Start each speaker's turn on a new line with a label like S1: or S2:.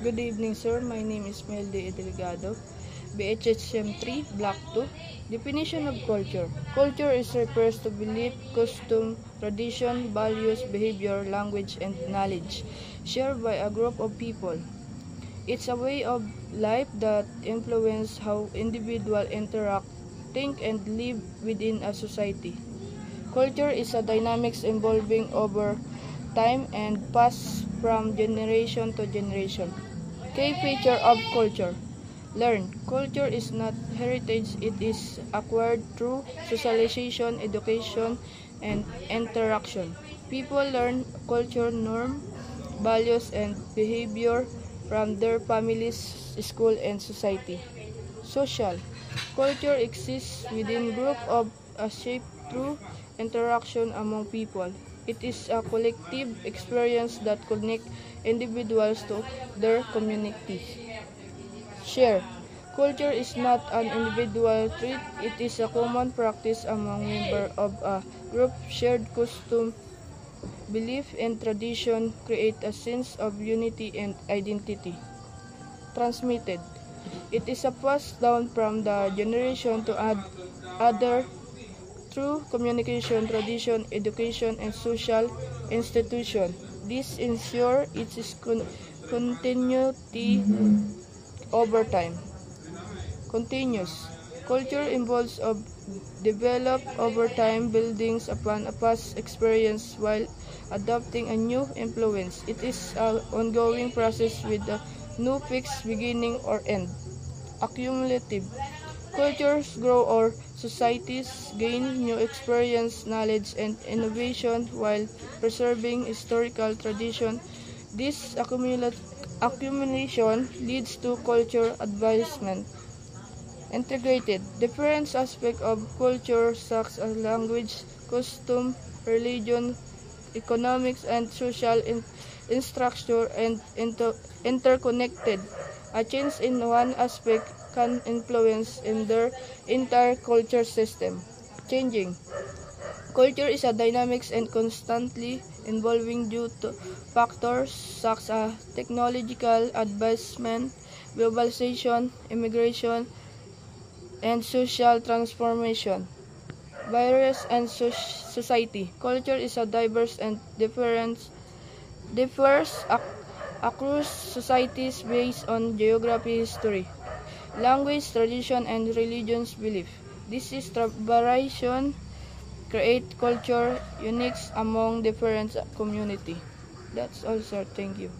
S1: Good evening, sir. My name is Meldy Delgado, BHSM 3, Block 2. Definition of culture. Culture is refers to belief, custom, tradition, values, behavior, language, and knowledge shared by a group of people. It's a way of life that influences how individuals interact, think, and live within a society. Culture is a dynamics evolving over time and passed from generation to generation. Key feature of culture. Learn. Culture is not heritage, it is acquired through socialization, education, and interaction. People learn culture norm, values, and behavior from their families, school, and society. Social. Culture exists within group of a shape through interaction among people. It is a collective experience that connects individuals to their communities. Share. Culture is not an individual trait, it is a common practice among members of a group. Shared custom, belief, and tradition create a sense of unity and identity. Transmitted. It is a passed down from the generation to other through communication, tradition, education, and social institution. This ensures its continuity over time. Continuous. Culture involves of develop over time, buildings upon a past experience while adopting a new influence. It is an ongoing process with a no fixed beginning or end. Accumulative. Cultures grow or societies gain new experience, knowledge, and innovation while preserving historical tradition. This accumulation leads to culture advancement. Integrated. Different aspects of culture such as language, custom, religion, economics, and social structure and interconnected. A change in one aspect can influence in their entire culture system. Changing. Culture is a dynamics and constantly evolving due to factors such as technological advancement, globalization, immigration, and social transformation. Various and society. Culture is a diverse and differs across societies based on geography, history, language, tradition, and religious belief. This is variation create culture unique among different community. That's all, sir. Thank you.